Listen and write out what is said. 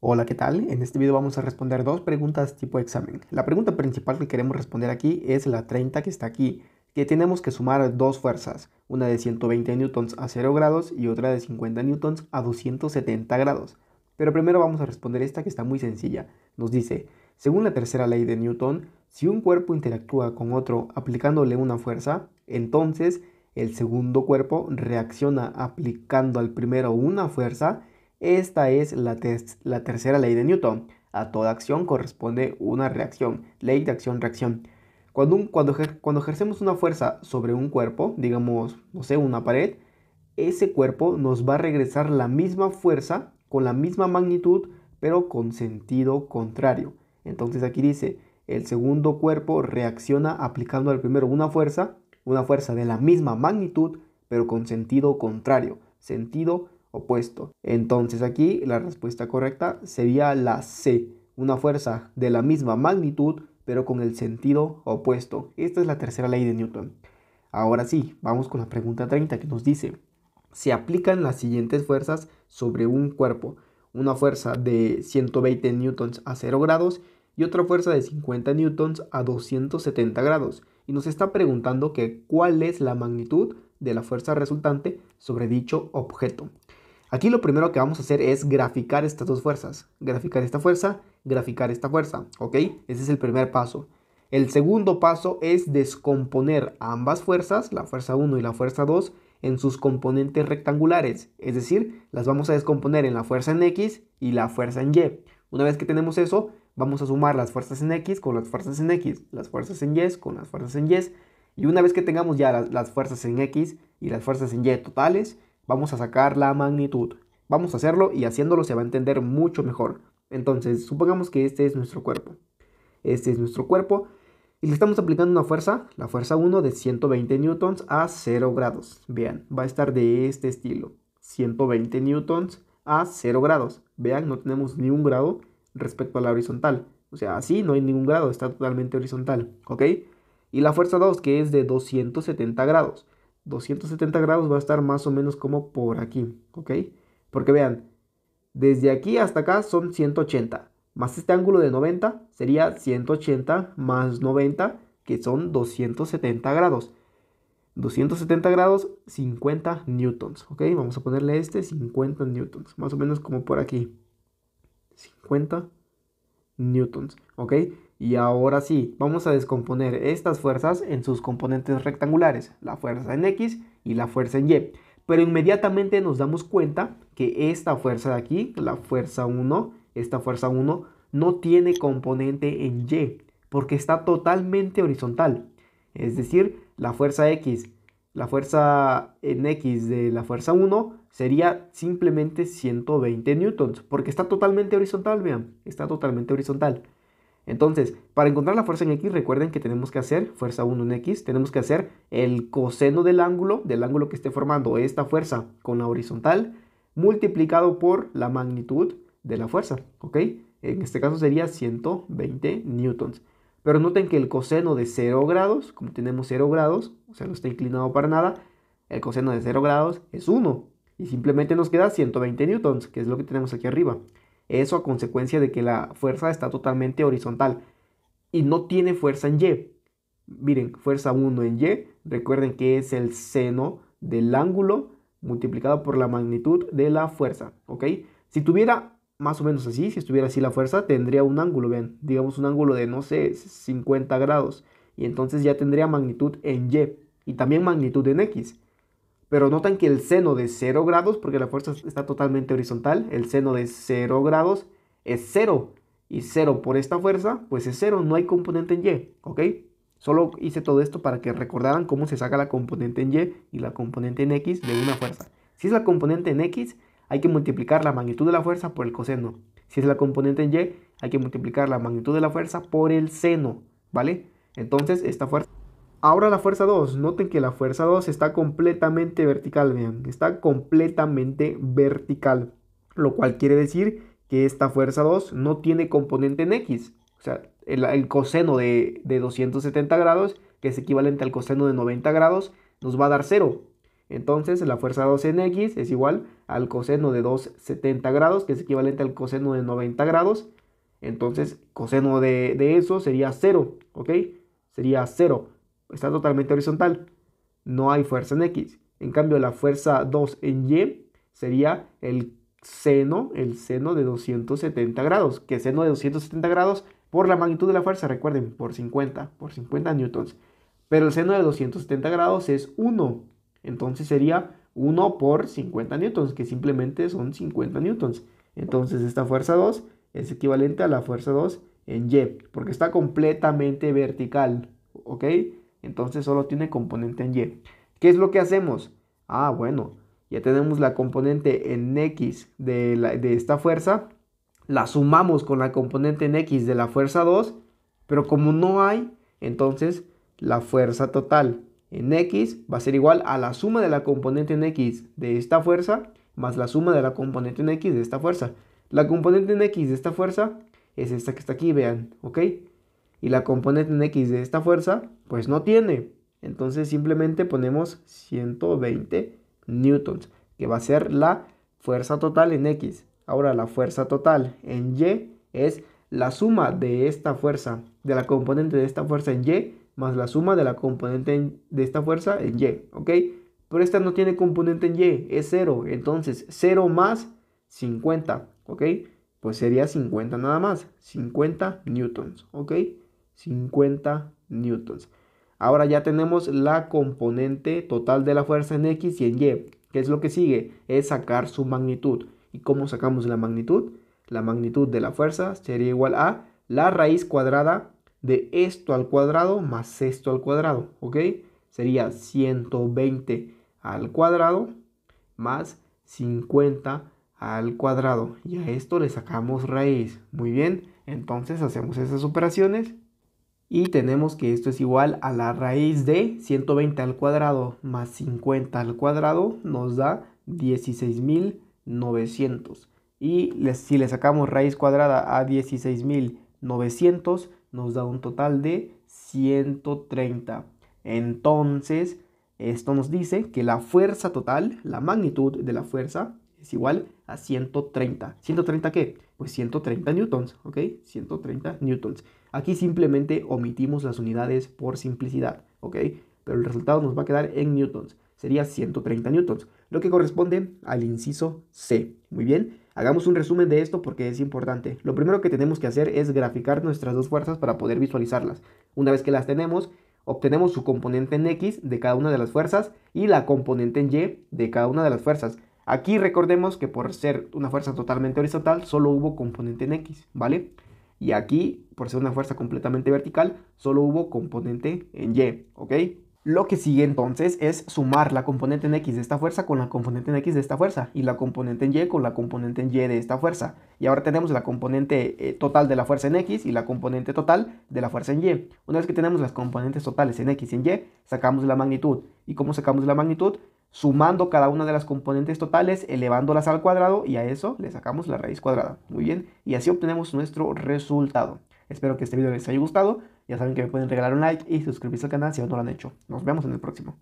Hola, ¿qué tal? En este video vamos a responder dos preguntas tipo examen. La pregunta principal que queremos responder aquí es la 30 que está aquí, que tenemos que sumar dos fuerzas, una de 120 newtons a 0 grados y otra de 50 newtons a 270 grados. Pero primero vamos a responder esta que está muy sencilla. Nos dice, según la tercera ley de Newton, si un cuerpo interactúa con otro aplicándole una fuerza, entonces el segundo cuerpo reacciona aplicando al primero una fuerza. Esta es la tercera ley de Newton. A toda acción corresponde una reacción. Ley de acción-reacción. Cuando ejercemos una fuerza sobre un cuerpo, digamos, no sé, una pared, ese cuerpo nos va a regresar la misma fuerza con la misma magnitud, pero con sentido contrario. Entonces aquí dice, el segundo cuerpo reacciona aplicando al primero una fuerza de la misma magnitud, pero con sentido contrario, sentido opuesto. Entonces aquí la respuesta correcta sería la C, una fuerza de la misma magnitud, pero con el sentido opuesto. Esta es la tercera ley de Newton. Ahora sí, vamos con la pregunta 30 que nos dice, se aplican las siguientes fuerzas sobre un cuerpo. Una fuerza de 120 newtons a 0 grados y otra fuerza de 50 newtons a 270 grados. Y nos está preguntando que cuál es la magnitud de la fuerza resultante sobre dicho objeto. Aquí lo primero que vamos a hacer es graficar estas dos fuerzas. Graficar esta fuerza, ¿ok? Ese es el primer paso. El segundo paso es descomponer ambas fuerzas, la fuerza 1 y la fuerza 2, en sus componentes rectangulares. Es decir, las vamos a descomponer en la fuerza en X y la fuerza en Y. Una vez que tenemos eso, vamos a sumar las fuerzas en X con las fuerzas en X, las fuerzas en Y con las fuerzas en Y. Y una vez que tengamos ya las fuerzas en X y las fuerzas en Y totales, vamos a sacar la magnitud. Vamos a hacerlo y haciéndolo se va a entender mucho mejor. Entonces, supongamos que este es nuestro cuerpo. Este es nuestro cuerpo y le estamos aplicando una fuerza, la fuerza 1 de 120 newtons a 0 grados. Vean, va a estar de este estilo. 120 newtons a 0 grados. Vean, no tenemos ni un grado respecto a la horizontal. O sea, así no hay ningún grado, está totalmente horizontal. ¿Ok? Y la fuerza 2 que es de 270 grados. 270 grados va a estar más o menos como por aquí. ¿Ok? Porque vean, desde aquí hasta acá son 180. Más este ángulo de 90 sería 180 más 90, que son 270 grados. 270 grados, 50 newtons. ¿Ok? Vamos a ponerle 50 newtons. Más o menos como por aquí. 50 newtons. ¿Ok? Y ahora sí, vamos a descomponer estas fuerzas en sus componentes rectangulares. La fuerza en X y la fuerza en Y. Pero inmediatamente nos damos cuenta que esta fuerza de aquí, la fuerza 1, esta fuerza 1, no tiene componente en Y, porque está totalmente horizontal. Es decir, la fuerza X, la fuerza en X de la fuerza 1 sería simplemente 120 newtons, porque está totalmente horizontal, vean, está totalmente horizontal. Entonces, para encontrar la fuerza en X, recuerden que tenemos que hacer fuerza 1 en X, tenemos que hacer el coseno del ángulo que esté formando esta fuerza con la horizontal, multiplicado por la magnitud de la fuerza, ¿ok? En este caso sería 120 newtons. Pero noten que el coseno de 0 grados, como tenemos 0 grados, o sea, no está inclinado para nada, el coseno de 0 grados es 1. Y simplemente nos queda 120 newtons, que es lo que tenemos aquí arriba. Eso a consecuencia de que la fuerza está totalmente horizontal y no tiene fuerza en Y. Miren, fuerza 1 en Y, recuerden que es el seno del ángulo multiplicado por la magnitud de la fuerza, ¿ok? Si tuviera más o menos así, si estuviera así la fuerza, tendría un ángulo, vean, digamos un ángulo de, no sé, 50 grados. Y entonces ya tendría magnitud en Y y también magnitud en X. Pero notan que el seno de 0 grados, porque la fuerza está totalmente horizontal, el seno de 0 grados es 0. Y 0 por esta fuerza, pues es 0, no hay componente en Y, ¿ok? Solo hice todo esto para que recordaran cómo se saca la componente en Y la componente en X de una fuerza. Si es la componente en X, hay que multiplicar la magnitud de la fuerza por el coseno. Si es la componente en Y, hay que multiplicar la magnitud de la fuerza por el seno, ¿vale? Entonces, esta fuerza. Ahora la fuerza 2, noten que la fuerza 2 está completamente vertical, vean, está completamente vertical, lo cual quiere decir que esta fuerza 2 no tiene componente en X, o sea, el coseno de 270 grados, que es equivalente al coseno de 90 grados, nos va a dar 0. Entonces la fuerza 2 en X es igual al coseno de 270 grados, que es equivalente al coseno de 90 grados. Entonces coseno de eso sería 0, ¿ok? Sería 0. Está totalmente horizontal. No hay fuerza en X. En cambio, la fuerza 2 en Y sería el seno de 270 grados. Que seno de 270 grados por la magnitud de la fuerza, recuerden, por 50 newtons. Pero el seno de 270 grados es 1. Entonces sería 1 por 50 newtons, que simplemente son 50 newtons. Entonces esta fuerza 2 es equivalente a la fuerza 2 en Y, porque está completamente vertical, ¿ok? Entonces solo tiene componente en Y. ¿Qué es lo que hacemos? Ah, bueno, ya tenemos la componente en X de esta fuerza, la sumamos con la componente en X de la fuerza 2, pero como no hay, entonces la fuerza total en X va a ser igual a la suma de la componente en X de esta fuerza más la suma de la componente en X de esta fuerza. La componente en X de esta fuerza es esta que está aquí, vean, ¿ok? Y la componente en X de esta fuerza, pues no tiene. Entonces simplemente ponemos 120 newtons, que va a ser la fuerza total en X. Ahora la fuerza total en Y es la suma de esta fuerza, de la componente de esta fuerza en Y, más la suma de la componente de esta fuerza en Y, ¿ok? Pero esta no tiene componente en Y, es 0. Entonces 0 más 50, ¿ok? Pues sería 50 nada más, 50 newtons, ¿ok? 50 newtons. Ahora ya tenemos la componente total de la fuerza en X y en Y. ¿Qué es lo que sigue? Es sacar su magnitud. ¿Y cómo sacamos la magnitud? La magnitud de la fuerza sería igual a la raíz cuadrada de esto al cuadrado más esto al cuadrado, ¿ok? Sería 120 al cuadrado más 50 al cuadrado. Y a esto le sacamos raíz. Muy bien, entonces hacemos esas operaciones. Y tenemos que esto es igual a la raíz de 120 al cuadrado más 50 al cuadrado nos da 16.900. Y si le sacamos raíz cuadrada a 16.900 nos da un total de 130. Entonces, esto nos dice que la fuerza total, la magnitud de la fuerza es igual a 130. ¿130 qué? Pues 130 newtons, ¿ok? 130 newtons. Aquí simplemente omitimos las unidades por simplicidad, ¿ok? Pero el resultado nos va a quedar en newtons. Sería 130 newtons, lo que corresponde al inciso C. Muy bien, hagamos un resumen de esto porque es importante. Lo primero que tenemos que hacer es graficar nuestras dos fuerzas para poder visualizarlas. Una vez que las tenemos, obtenemos su componente en X de cada una de las fuerzas y la componente en Y de cada una de las fuerzas. Aquí recordemos que por ser una fuerza totalmente horizontal, solo hubo componente en X, ¿vale? Y aquí, por ser una fuerza completamente vertical, solo hubo componente en Y, ¿ok? Lo que sigue entonces es sumar la componente en X de esta fuerza con la componente en X de esta fuerza y la componente en Y con la componente en Y de esta fuerza. Y ahora tenemos la componente total de la fuerza en X y la componente total de la fuerza en Y. Una vez que tenemos las componentes totales en X y en Y, sacamos la magnitud. ¿Y cómo sacamos la magnitud? Sumando cada una de las componentes totales, elevándolas al cuadrado y a eso le sacamos la raíz cuadrada. Muy bien, y así obtenemos nuestro resultado. Espero que este video les haya gustado. Ya saben que me pueden regalar un like y suscribirse al canal si aún no lo han hecho. Nos vemos en el próximo.